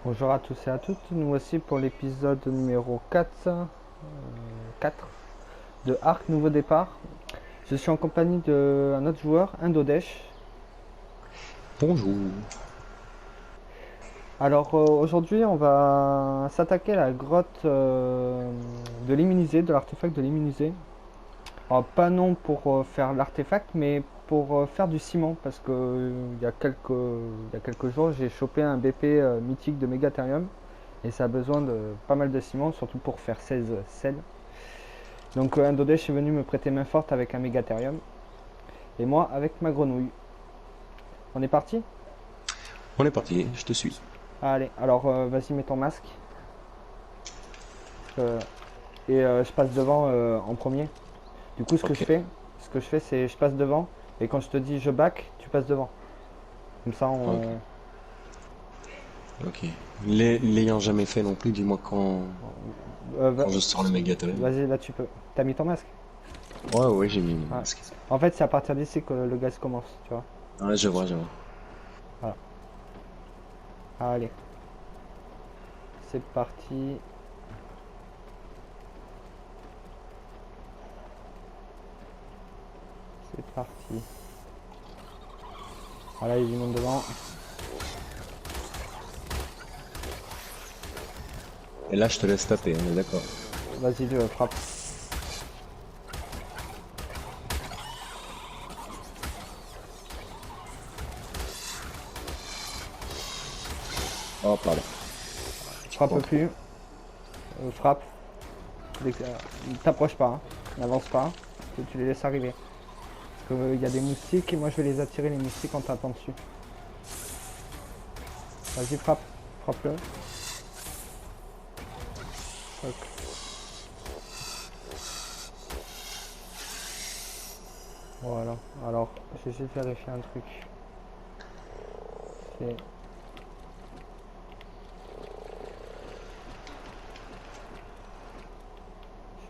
Bonjour à tous et à toutes, nous voici pour l'épisode numéro 4 de Arc Nouveau Départ. Je suis en compagnie d'un autre joueur, Indodesh. Bonjour. Alors aujourd'hui on va s'attaquer à la grotte de l'immunisé, de l'artefact de l'immunisé. Alors pas non pour faire l'artefact mais pour faire du ciment parce que il y a quelques jours j'ai chopé un BP mythique de Megatherium et ça a besoin de pas mal de ciment surtout pour faire 16 sels. Donc Indodesh est venu me prêter main forte avec un Megatherium. Et moi avec ma grenouille. On est parti. On est parti, je te suis. Allez, alors vas-y mets ton masque. Euh, je passe devant en premier. Du coup Ok, ce que je fais c'est je passe devant. Et quand je te dis je back, tu passes devant. Comme ça ok, on... ok. L'ayant jamais fait non plus, dis-moi euh, va- quand je sors le Megatherium. Vas-y là tu peux. T'as mis ton masque. Ouais, ouais, j'ai mis mon Ouais. masque. En fait c'est à partir d'ici que le gaz commence, tu vois. Ouais, je vois, je vois. Voilà. Allez, c'est parti. C'est parti. Voilà, il y a du monde devant. Et là, je te laisse taper, on est d'accord. Vas-y, frappe. Oh, pardon. Je Frappe comprends. plus. Frappe. Ne t'approche pas, hein. N'avance pas. Tu les laisses arriver. Parce qu'il y a des moustiques et moi je vais les attirer les moustiques en tapant dessus. Vas-y, frappe. Frappe-le. Toc. Voilà. Alors, j'ai juste vérifié un truc. C'est...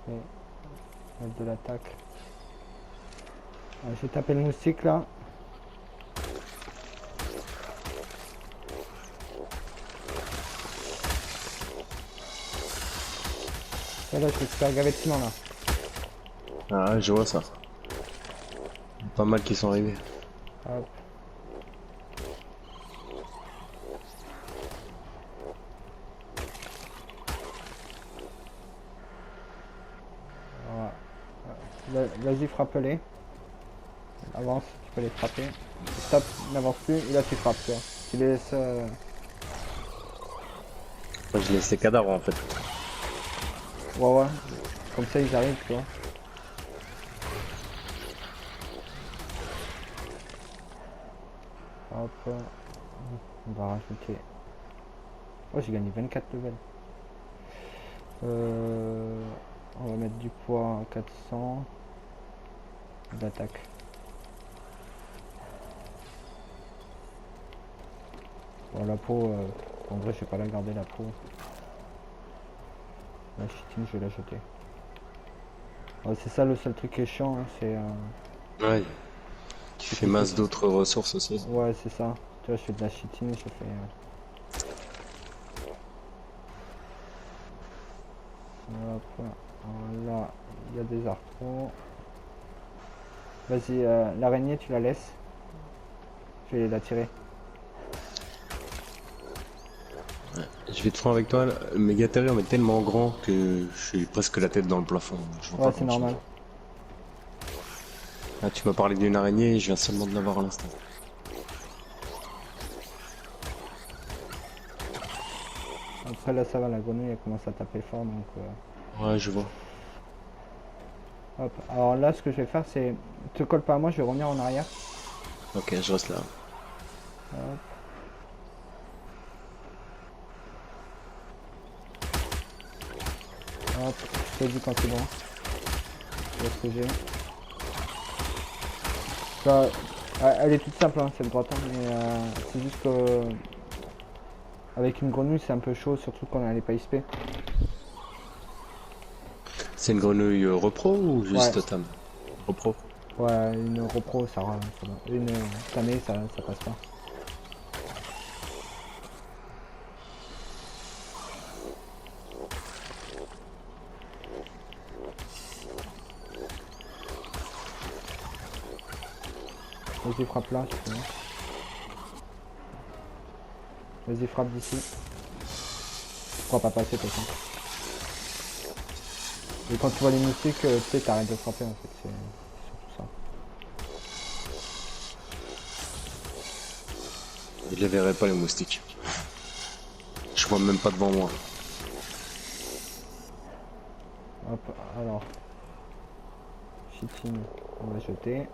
Je vais mettre de l'attaque. Je vais taper le moustique là. Et là, je vais te faire gaver de ciment là. Ah, je vois ça. Pas mal qui sont arrivés. Hop. Voilà. Vas-y, frappe-les. Avance, tu peux les frapper. Stop, n'avance plus. Et là, tu frappes, tu vois. Tu les laisses... Moi, je laisse les cadavres en fait. Ouais, ouais. Comme ça, ils arrivent, tu vois. Hop. On va rajouter... Oh, j'ai gagné 24 levels. Euh, on va mettre du poids à 400 d'attaque. Bon, la peau, en vrai, je vais pas la garder la peau. La chitine, je vais la jeter. Ouais, c'est ça le seul truc qui est chiant, hein, Ouais. Tu c'est fais qu'il faut. masse d'autres ressources aussi. Ouais, c'est ça. Tu vois, je fais de la chitine, je fais. Hop, là, il y a des arthros. Vas-y, l'araignée, tu la laisses. Je vais la tirer. Je vais être franc avec toi, le Megatherium est tellement grand que je suis presque la tête dans le plafond. Je vois Ouais, pas c'est grand chose. normal. Ah, tu m'as parlé d'une araignée, je viens seulement de l'avoir à l'instant. Après, là, ça va, la grenouille, elle commence à taper fort, donc. Ouais, je vois. Hop. Alors là, ce que je vais faire, c'est. Te colle pas à moi, je vais revenir en arrière. Ok, je reste là. Hop, hop. Je te dis quand c'est bon. Tu vois ce que j'ai. Ça, elle est toute simple, hein, cette grotte, hein, mais c'est juste que. Avec une grenouille, c'est un peu chaud, surtout quand elle est pas XP. C'est une grenouille repro ou Ouais, juste tam? Repro. ouais, une repro, ça va. Une tamée, ça passe pas. Vas-y, frappe là, je finis. Vas-y, frappe d'ici. Je crois pas passer, de toute façon. Et quand tu vois les moustiques, tu sais, t'arrêtes de frapper en fait. C'est surtout ça. Je les verrai pas les moustiques. Je vois même pas devant moi. Hop, alors. Cheating, on va jeter.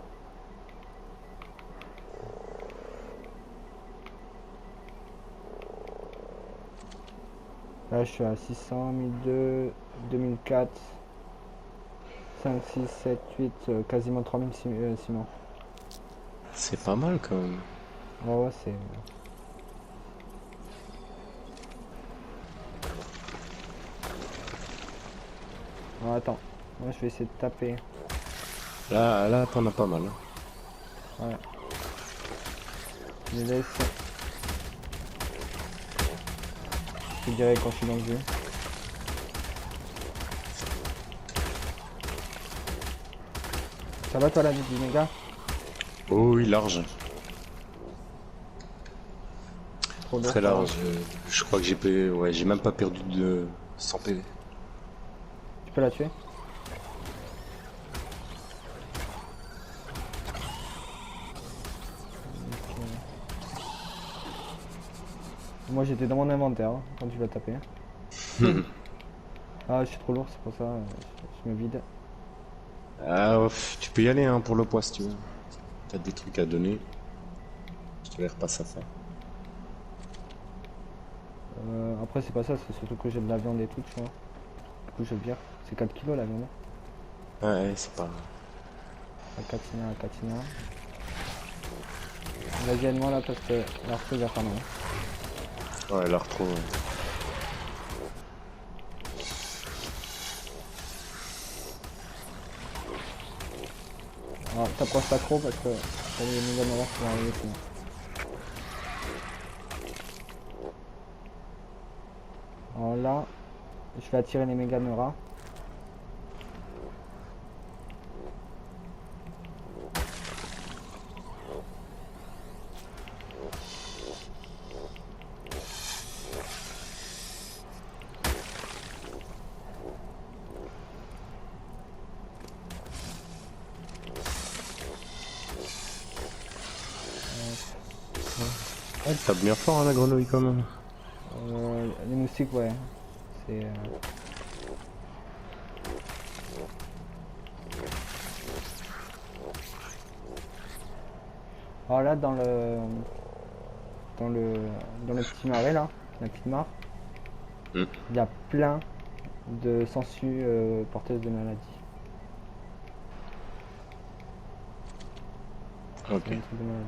Là, je suis à 600, 1002, 2004, 5, 6, 7, 8, quasiment 3000 ciment. C'est pas mal quand même. Ouais, ouais, c'est. Oh, attends, moi je vais essayer de taper. Là, t'en as pas mal. Hein. Ouais. Je les laisse. Je te dirai quand je suis dans le jeu. Ça va toi la vie du méga? Oh oui, large. Trop lourd, Très ça va. large. Je crois que ouais, j'ai même pas perdu de 100 PV. Tu peux la tuer? Ok. Moi j'étais dans mon inventaire hein, quand tu vas taper. Ah, je suis trop lourd, c'est pour ça, je me vide. Ah, tu peux y aller hein, pour le poids si tu veux. T'as des trucs à donner. Je te les repasse à faire. Après, c'est pas ça, c'est surtout que j'ai de la viande et tout, tu vois. Du coup, je vire. C'est 4 kilos la viande. Ouais, c'est pas. À Catina, à Catina. Vas-y, aide-moi là parce que l'arceau va faire mal. Ouais, la retrouve. Alors, t'approches pas trop parce que t'as les méga noirs qui vont arriver sinon. Alors là, je vais attirer les méga neuras. Ouais, tape bien fort hein, la grenouille quand même. Les moustiques, ouais. C'est. Alors là, dans le petit marais là, la petite mare, Mm. il y a plein de sangsues porteuses de maladies. Ok. Plein de trucs de maladies.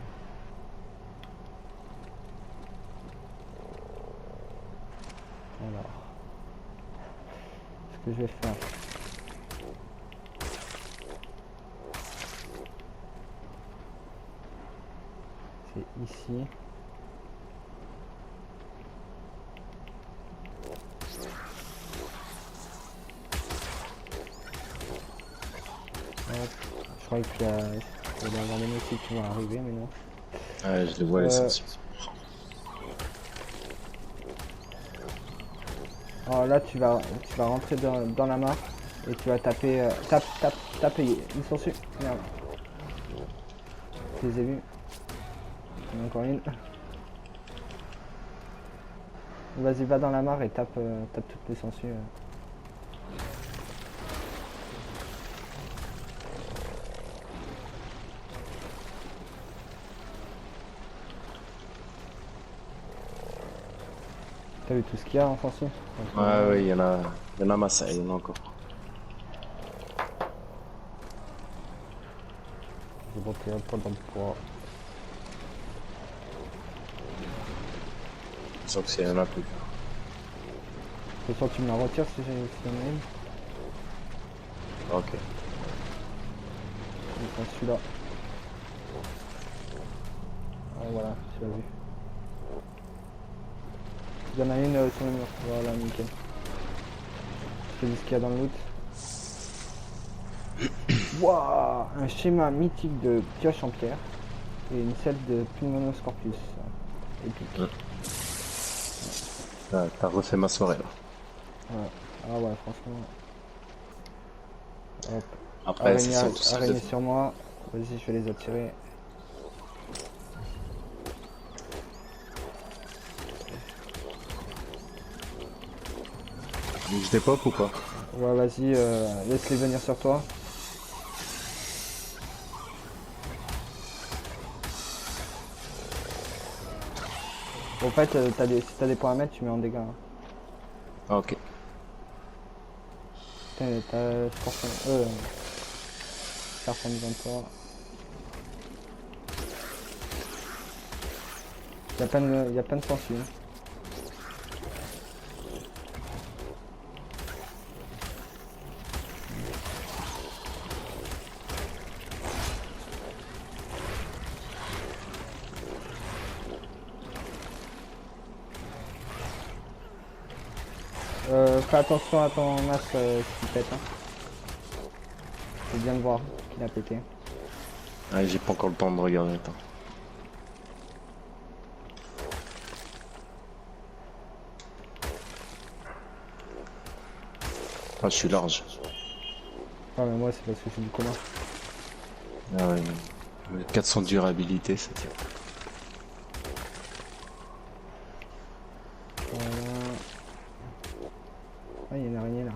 Alors, ce que je vais faire. C'est ici. Hop. Je croyais qu'il y allait y avoir des moustiques qui vont arriver, mais non. Ouais, je les vois les Euh, sangsues. Alors là, tu vas rentrer dans la mare et tu vas taper. Tape, et ils sont dessus. Merde. Je les ai vus. Il y en a encore une. Vas-y, va dans la mare et tape toutes les sangsues. T'as vu tout ce qu'il y a en sangsues? Ouais, ouais, il y en a masse, il y en a encore. J'ai monté un peu dans le poids. Sauf qu'il y en a plus. De toute façon, tu me la retires si j'en ai une. Ok. Je prends celui-là. Ah, voilà, tu l'as vu. Il y en a une sur le mur. Voilà, nickel. Je te dis ce qu'il y a dans le loot. Waouh, un schéma mythique de pioche en pierre. et une selle de Pulmonoscorpius. Épique. Ouais. T'as refait ma soirée là. Ouais. Ah ouais, franchement. Hop. Après, c'est Araignée, tout ça. araignée sur moi. Vas-y, je vais les attirer. Je dépop ou pas? Ouais, vas-y, laisse-les venir sur toi. En fait, si t'as des points à mettre, tu mets en dégâts. Hein. Ah, ok. Putain, t'as Scorpion. Serpent devant toi. Y a plein de sangsues. Hein. Fais attention à ton masque qui pète. Hein. Je viens de voir qu'il a pété. Ah, j'ai pas encore le temps de regarder. Attends. Ah, je suis large. Ah, mais moi, c'est parce que c'est du commun. Ah ouais. 400 de durabilité, ça tient. Voilà. Ah, il y a une araignée là.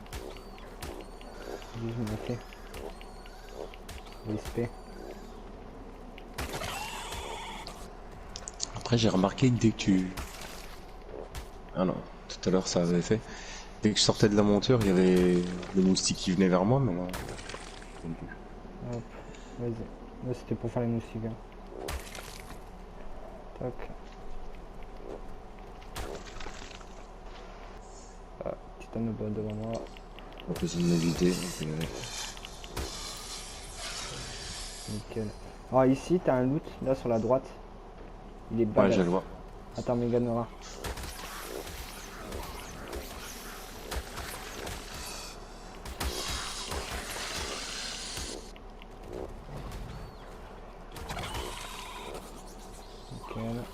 Je vais noter. Respect. Après, j'ai remarqué que dès que tu... Ah non, tout à l'heure ça avait fait. Dès que je sortais de la monture, il y avait le moustique qui venait vers moi, mais non. Hop, vas-y. Là, c'était pour faire les moustiques. Hein. Tac. Ah, petit anneau devant moi. On peut essayer de m'éviter. Nickel. Alors ici, t'as un loot, là, sur la droite. Il est Ouais, badass. je le vois. Attends, méga noir. Nickel.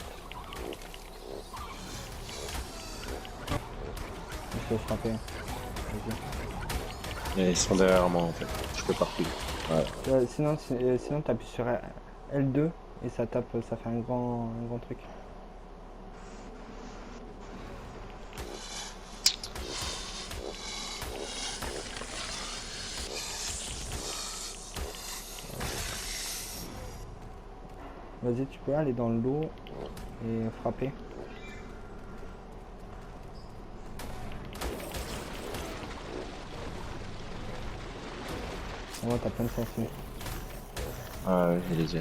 Je vais frapper. Vas-y. Et ils sont derrière moi en fait. Je peux pas reculer. Ouais. Sinon t'appuies sur L2 et ça tape, ça fait un grand truc. Vas-y, tu peux aller dans l'eau et frapper. Moi, t'as plein de sens. Ah ouais, j'ai les yeux.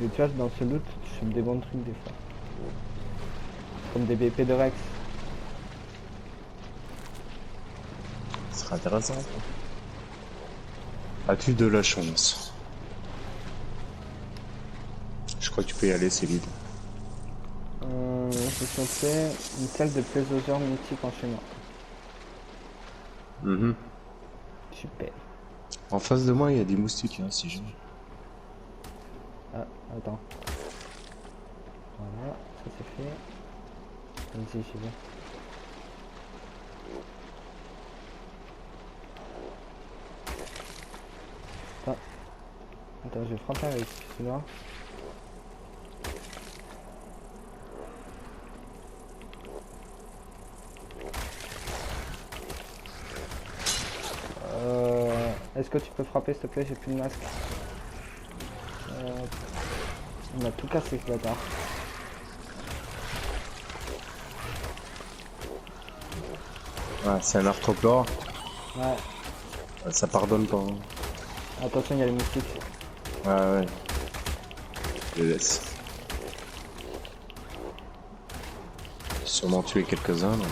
Et tu vois, dans ce loot, tu chopes des bons trucs des fois. Comme des BP de Rex. Ce sera intéressant. As-tu de la chance? Je crois que tu peux y aller, c'est vide. J'ai chopé une salle de plésiosaure mythique en schéma. Super. En face de moi, il y a des moustiques, hein, si je... Ah, attends. Voilà, ça c'est fait. Vas-y, j'y vais. Attends, je vais frapper avec celui-là. Est-ce que tu peux frapper s'il te plaît? J'ai plus de masque. On a tout cassé ce bâtard. Ah, c'est un arthroplore. Ouais. Ça pardonne pas. Hein. Attention, il y a les moustiques. Ouais. Je les laisse. J'ai sûrement tué quelques-uns. Mais...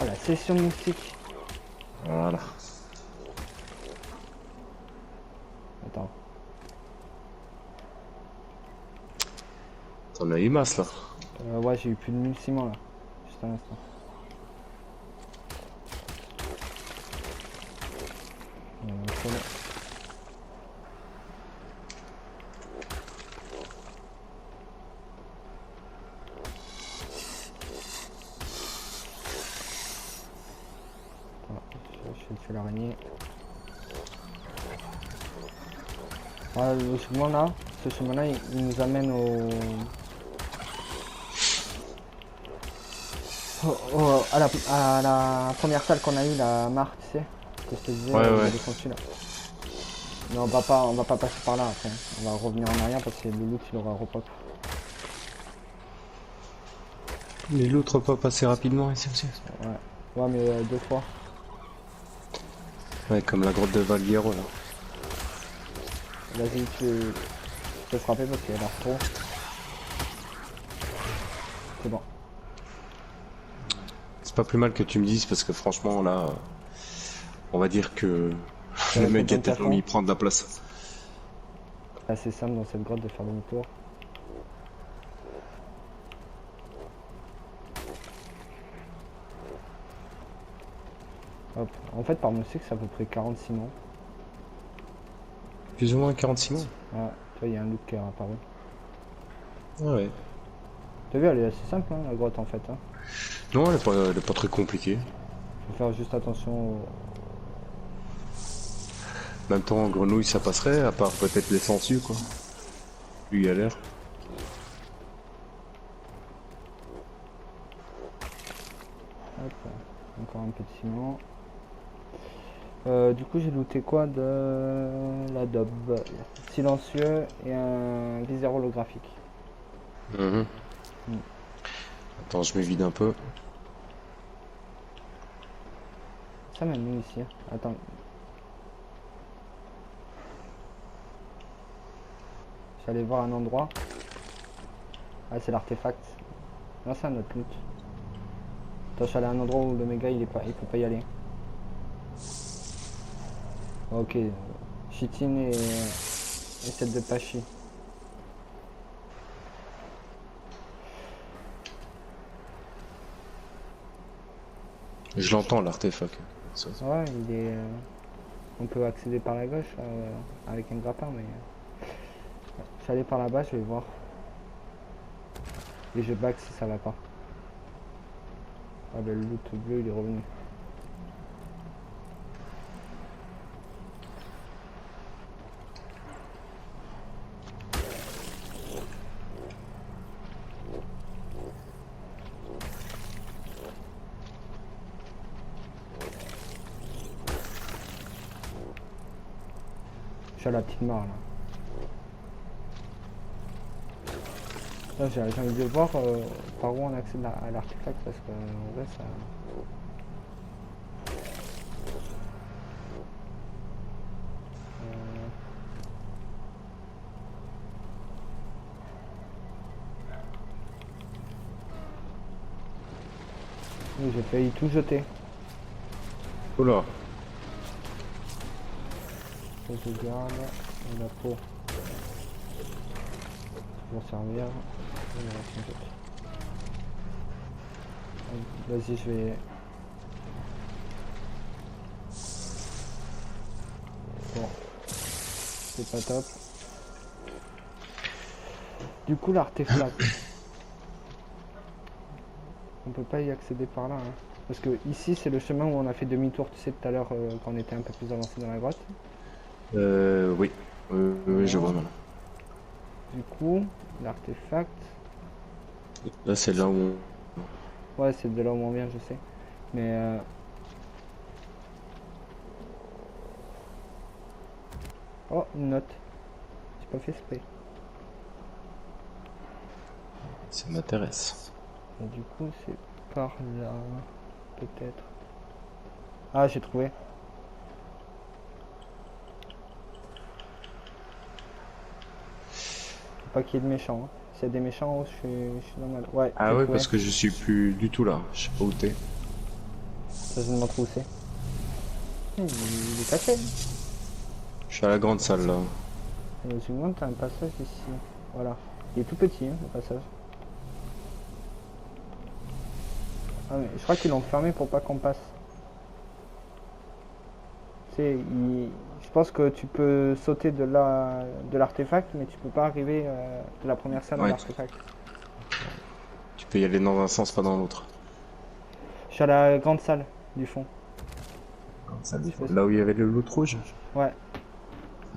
Oh, la session de moustiques. Voilà. Attends. a eu masse là. Ouais, j'ai eu plus de 1000 ciments là. Juste un instant. C'est bon. Voilà, je fais l'araignée. Voilà, le chemin là, ce chemin là, il nous amène à la première salle qu'on a eu, la marque, tu sais, que je te disais, Ouais, ouais. les conçus là. Mais on va pas passer par là après. On va revenir en arrière parce que le loot il aura repop. Les l'autre pas passer rapidement ici aussi. Ouais, ouais, mais 2 fois. Ouais, comme la grotte de Valguero là. Vas-y, tu peux frapper parce qu'il a l'air trop. C'est bon. C'est pas plus mal que tu me dises parce que franchement là, on va dire que le mec a tellement mis prendre de la place. C'est assez simple dans cette grotte de faire demi-tour. Hop. En fait, par mon cycle, c'est à peu près 40 ciments. Plus ou moins 40 ciments. Ouais, tu vois, il y a un loot qui est apparu. Ouais. T'as vu, elle est assez simple, hein, la grotte en fait. Hein. Non, elle est pas très compliquée. Faut faire juste attention En même temps, grenouille ça passerait, à part peut-être les sangsues quoi. Lui il a l'air. Hop, encore un peu de ciment. Du coup, j'ai looté quoi de la daube silencieux et un viseur holographique. Mhm. Attends, je me vide un peu. Ça mène nous ici. Attends. J'allais voir un endroit. Ah, c'est l'artefact. Non, c'est un autre loot. Attends, je suis allé à un endroit où le méga il peut pas y aller. Ok. Chitine et celle de Pachi. Je l'entends l'artefact. Ça. Ouais, il est. On peut accéder par la gauche avec un grappin, mais. Je suis allé par là-bas, je vais voir. Et je back si ça va pas. Ah ben le loot bleu il est revenu. Je suis à la petite mare là. Là j'ai envie de voir par où on accède à l'artefact parce qu'en vrai ça. Oui, j'ai failli tout jeter. Oula. Ça je garde. Et la peau. Pour servir. Et le reste, on jette. Vas-y je vais. Bon. C'est pas top. Du coup l'artefact. On peut pas y accéder par là. Hein. Parce que ici c'est le chemin où on a fait demi-tour, tu sais, tout à l'heure quand on était un peu plus avancé dans la grotte. Oui. Oui, je vois maintenant. Du coup, l'artefact. Là, c'est là où Ouais, c'est de là où on vient, je sais. Mais. Oh, une note. J'ai pas fait exprès. ça m'intéresse. Et du coup, c'est par là. Peut-être. Ah, j'ai trouvé. Faut pas qu'il y ait de méchants. Hein. S'il y a des méchants, je suis normal. Ouais, Ah j'ai ouais, trouvé. parce que je suis plus du tout là. Je sais pas où t'es. Ça, je me montre où c'est. Il est caché. Je suis à la grande salle là. Je me demande, t'as un passage ici. Voilà. Il est tout petit, hein, le passage. Ah, mais je crois qu'ils l'ont fermé pour pas qu'on passe. Tu sais, je pense que tu peux sauter de l'artefact, mais tu peux pas arriver de la première salle à Ouais, l'artefact. tu peux y aller dans un sens, pas dans l'autre. Je suis à la grande salle du fond. Je fais ça. Là où il y avait le loot rouge? Ouais.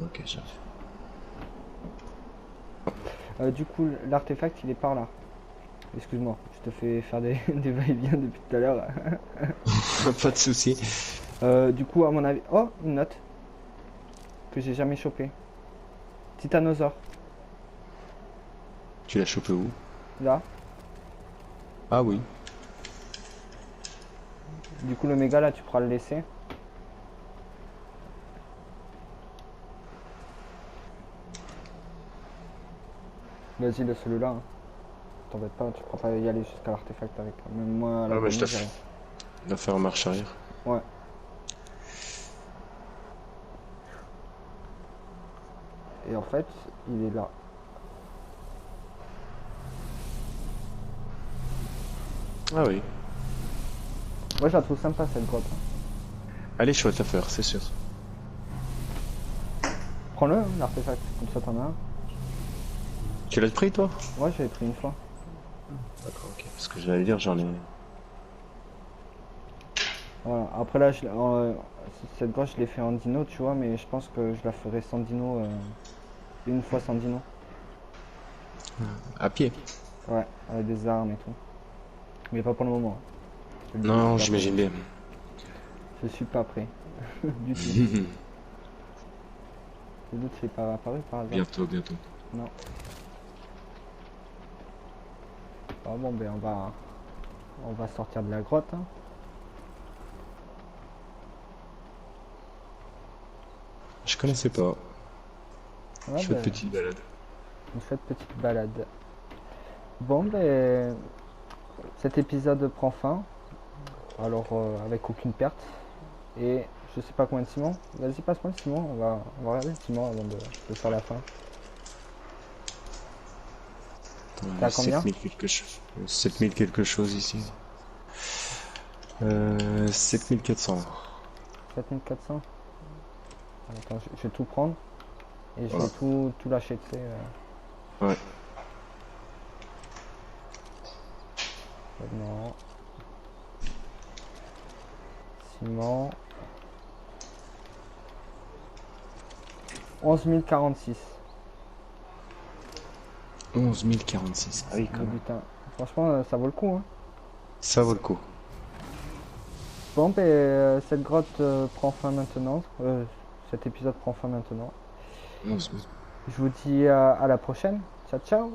Ok, j'arrive. Du coup, l'artefact, il est par là. Excuse-moi, je te fais faire des, des va-et-vient depuis tout à l'heure. Pas de soucis. Du coup, à mon avis... Oh, une note que j'ai jamais chopée. Titanosaure, Tu l'as chopé où? là. Ah oui. Du coup, le méga, là, tu pourras le laisser. Vas-y, le celui-là. Hein. T'embête pas, tu pourras pas y aller jusqu'à l'artefact avec. Même moi, à la Ah bah je colonie, l'ai j'arrive. fait. Il a fait en marche arrière. Ouais. Et en fait, il est là. Ah oui. Moi, je la trouve sympa, cette grotte. Hein. Allez, chouette à faire, c'est sûr. Prends-le, hein, l'artefact, comme ça t'en as un. Tu l'as pris toi? Moi, j'avais pris une fois. D'accord, ok. Parce que j'allais dire, j'en ai. Voilà. Après, là, cette grotte, je l'ai fait en dino, tu vois, mais je pense que je la ferai sans dino. Une fois sans dino. À pied? Ouais, avec des armes et tout. Mais pas pour le moment. Je te le dis, Non, je suis pas j'imagine bien. prêt. Je suis pas prêt. Du tout. Le doute, c'est pas apparu par hasard. Bientôt, bientôt. Non. Ah bon, ben on va sortir de la grotte. Hein. Je connaissais pas. Ouais, Chouette ben, petite balade. une chouette petite balade. Bon, ben, cet épisode prend fin. Alors, avec aucune perte. Et je sais pas combien de ciment. Vas-y, passe-moi le ciment. On va regarder le ciment avant de faire la fin. T'as combien? 7000 quelque chose. 7000 quelque chose ici. 7400. 7400. Attends, je vais tout prendre. Et je Voilà. vais tout lâcher, tu sais. Ouais. Non. Ciment. 11 046. 11 046. Ah oui, quand Le même. butin. Franchement, ça vaut le coup. Hein. Ça vaut le coup. Bon, ben, cette grotte prend fin maintenant. Cet épisode prend fin maintenant. 11 000. Je vous dis à la prochaine. Ciao, ciao.